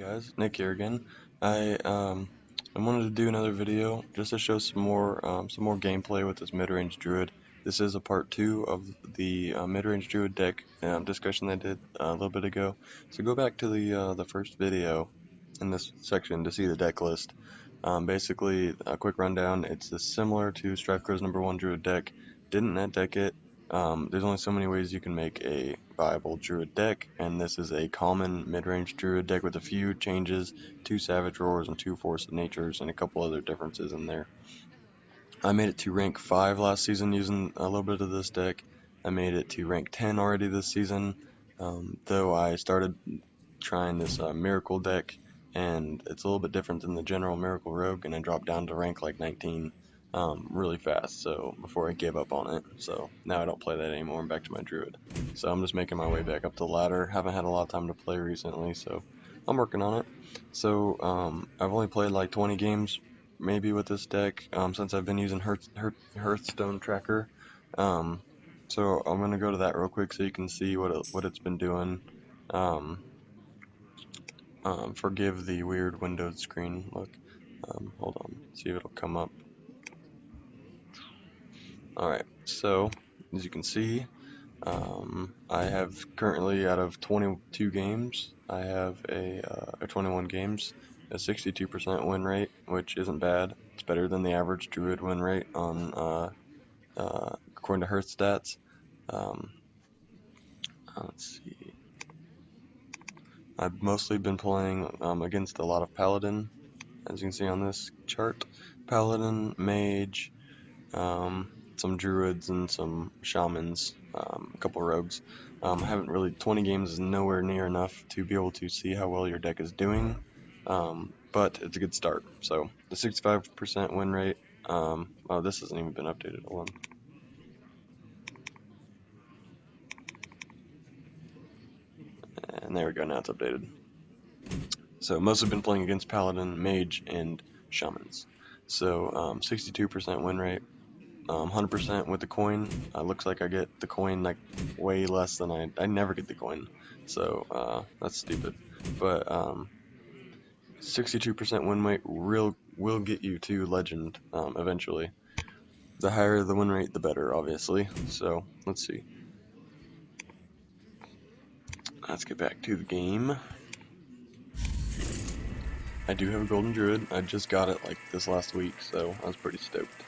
guys, Nick here again. I wanted to do another video just to show some more gameplay with this mid-range Druid. This is a part 2 of the mid-range Druid deck discussion I did a little bit ago. So go back to the first video in this section to see the deck list. Basically, a quick rundown. It's similar to Strifcro's #1 Druid deck. Didn't net deck it. There's only so many ways you can make a viable Druid deck, and this is a common mid-range Druid deck with a few changes, 2 Savage Roars and 2 Force of Natures, and a couple other differences in there. I made it to rank 5 last season using a little bit of this deck. I made it to rank 10 already this season, though I started trying this Miracle deck, and it's a little bit different than the general Miracle Rogue, and I dropped down to rank like 19 really fast, so before I gave up on it. So now I don't play that anymore. I'm back to my Druid. So I'm just making my way back up the ladder. Haven't had a lot of time to play recently, so I'm working on it. So I've only played like 20 games maybe with this deck since I've been using Hearthstone tracker. So I'm gonna go to that real quick so you can see what it's been doing. Forgive the weird windowed screen look. Hold on, see if it'll come up. Alright, so as you can see, I have currently, out of 22 games, I have or 21 games, a 62% win rate, which isn't bad. It's better than the average Druid win rate on according to Hearth stats. Let's see. I've mostly been playing against a lot of Paladin, as you can see on this chart. Paladin, Mage, some Druids, and some Shamans, a couple Rogues. I haven't really, 20 games is nowhere near enough to be able to see how well your deck is doing, but it's a good start. So the 65% win rate, oh, this hasn't even been updated. Hold on. And there we go, now it's updated. So most have been playing against Paladin, Mage, and Shamans. So 62% win rate, 100% with the coin. Looks like I get the coin like way less than I never get the coin. So that's stupid. But 62% win rate will get you to Legend eventually. The higher the win rate, the better, obviously. So let's see. Let's get back to the game. I do have a Golden Druid. I just got it like this last week, so I was pretty stoked.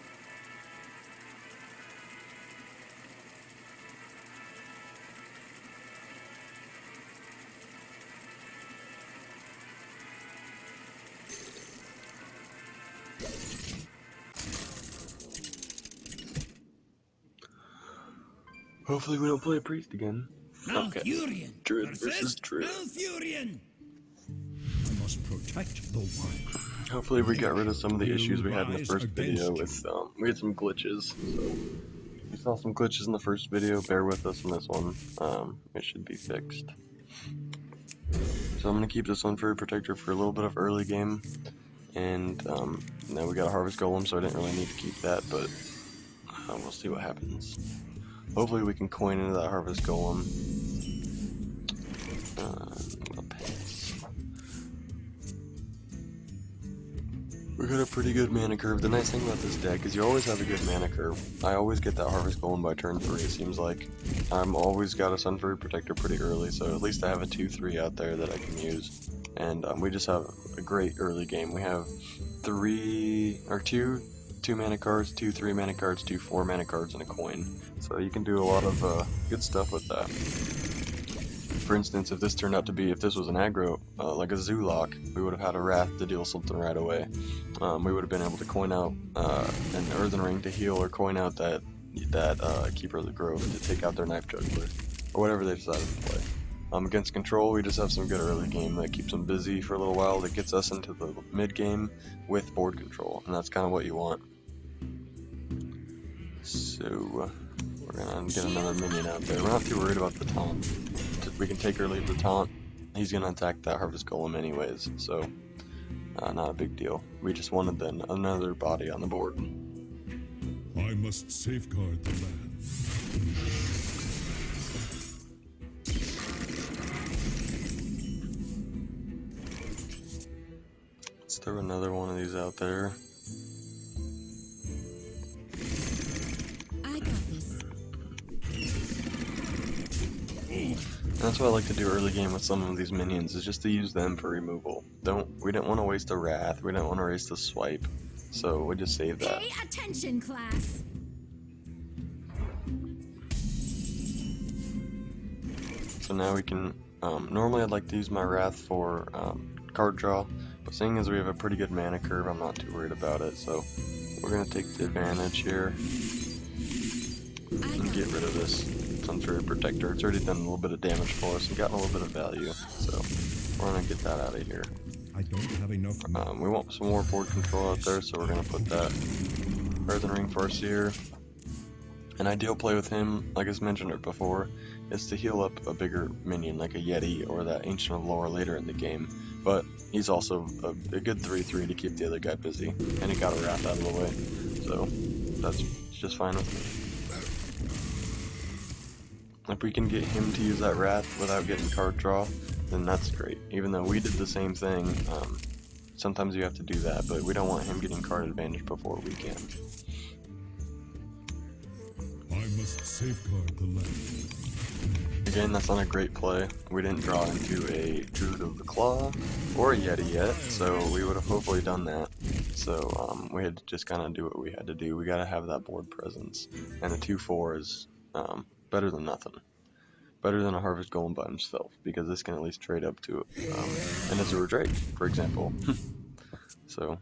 Hopefully we don't play a priest again. Okay. Druid versus Druid. I must protect the wild. Hopefully we got rid of some of the issues we had in the first video with, we had some glitches, so you saw some glitches in the first video, bear with us in this one. It should be fixed. So I'm going to keep this Sunfury Protector for a little bit of early game, and now we got a Harvest Golem, so I didn't really need to keep that, but we'll see what happens. Hopefully we can coin into that Harvest Golem. I'll pass. We got a pretty good mana curve. The nice thing about this deck is you always have a good mana curve. I always get that Harvest Golem by turn 3, it seems like. I'm always got a Sunfury Protector pretty early, so at least I have a 2-3 out there that I can use. And we just have a great early game. We have 2 mana cards, 2 3 mana cards, 2 4 mana cards, and a coin. So you can do a lot of good stuff with that. For instance, if this turned out to be, if this was an aggro, like a Zoolock, we would have had a Wrath to deal something right away. We would have been able to coin out an Earthen Ring to heal, or coin out that Keeper of the Grove to take out their Knife Juggler, or whatever they decided to play. Against Control, we just have some good early game that keeps them busy for a little while, that gets us into the mid game with board control, and that's kind of what you want. So we're gonna get another minion out there. We're not too worried about the taunt. We can take early with the taunt. He's gonna attack that Harvest Golem anyways, so not a big deal. We just wanted then another body on the board. I must safeguard the land. throw another one of these out there. I got this. That's what I like to do early game with some of these minions, is just to use them for removal. We didn't want to waste a Wrath, we didn't want to waste a Swipe, so we just saved that. Pay attention, class. So now we can, normally I'd like to use my Wrath for card draw, but seeing as we have a pretty good mana curve, I'm not too worried about it, so we're going to take the advantage here and get rid of this Sunfury Protector. It's already done a little bit of damage for us and gotten a little bit of value, so we're going to get that out of here. I don't have enough. We want some more board control out there, so we're going to put that Earthen Ring Farseer. An ideal play with him, like I mentioned it before, is to heal up a bigger minion like a Yeti or that Ancient of Lore later in the game, but he's also a good 3/3 to keep the other guy busy, and he got a Wrath out of the way, so that's just fine with me. If we can get him to use that Wrath without getting card draw, then that's great. Even though we did the same thing, sometimes you have to do that, but we don't want him getting card advantage before we can. I must safeguard the land. Again, that's not a great play. We didn't draw into a Druid of the Claw or a Yeti yet, so we would have hopefully done that. So we had to just kind of do what we had to do. We got to have that board presence, and a 2/4 is better than nothing. Better than a Harvest Golem by himself, because this can at least trade up to an Azure Drake, for example. So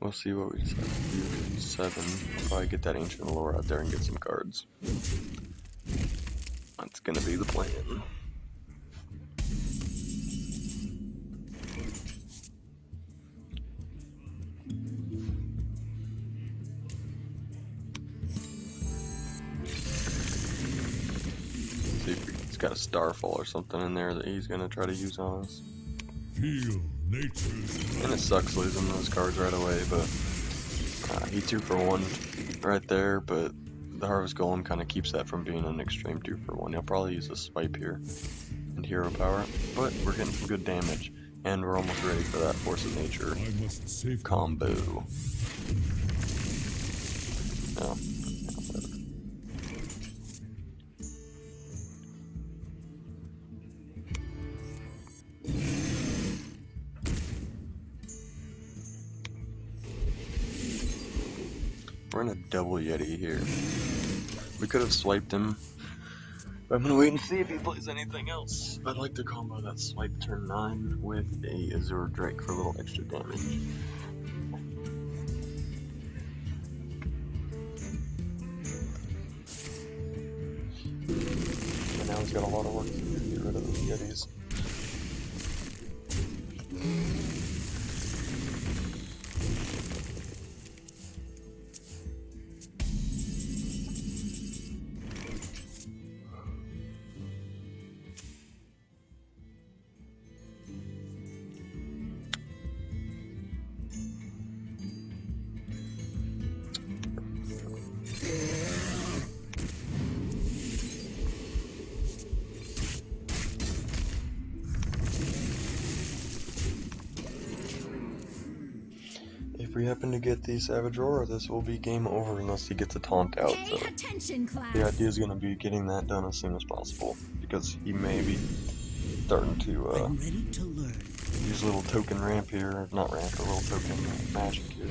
we'll see what we decide to do. 7. We'll probably get that Ancient Lore out there and get some cards. That's gonna be the plan. See if he's got a Starfall or something in there that he's gonna try to use on us. Feel nature's. And it sucks losing those cards right away, but he 2-for-1 right there, but the Harvest Golem kind of keeps that from being an extreme 2-for-1. He'll probably use a Swipe here and Hero Power, but we're getting some good damage, and we're almost ready for that Force of Nature combo. No. We're in a double Yeti here. We could have swiped him, but I'm gonna wait and see if he plays anything else. I'd like to combo that swipe turn 9 with a Azure Drake for a little extra damage. And now he's got a lot of work to do to get rid of those Yetis. If we happen to get the Savage Aura, this will be game over unless he gets a taunt out. So the idea is going to be getting that done as soon as possible, because he may be starting to use a little token ramp here, not ramp, a little token magic here.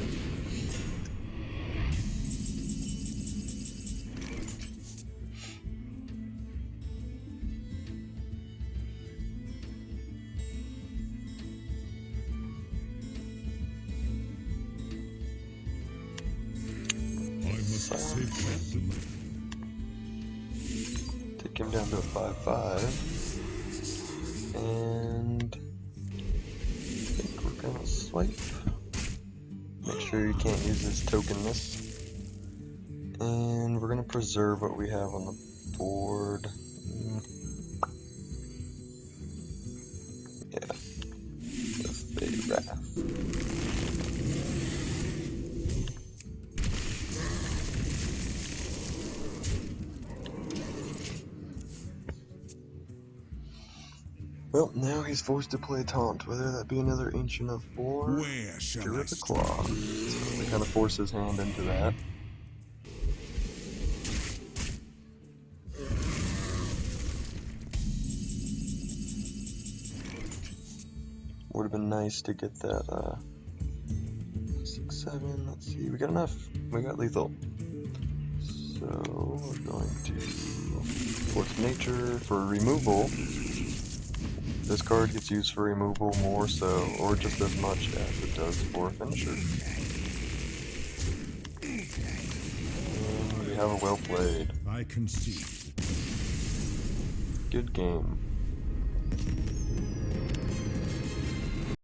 Take him down to a 5/5, and I think we're gonna swipe. Make sure you can't use this tokenness, and we're gonna preserve what we have on the board. Yeah, with a Wrath. Well, now he's forced to play Taunt, whether that be another Ancient of War Where shall to I rip a claw. strike? So we kind of force his hand into that. Would have been nice to get that 6/7. Let's see, we got enough. We got lethal. So we're going to force nature for removal. This card gets used for removal more so, or just as much as it does for finisher. And we have a well played. I concede. Good game.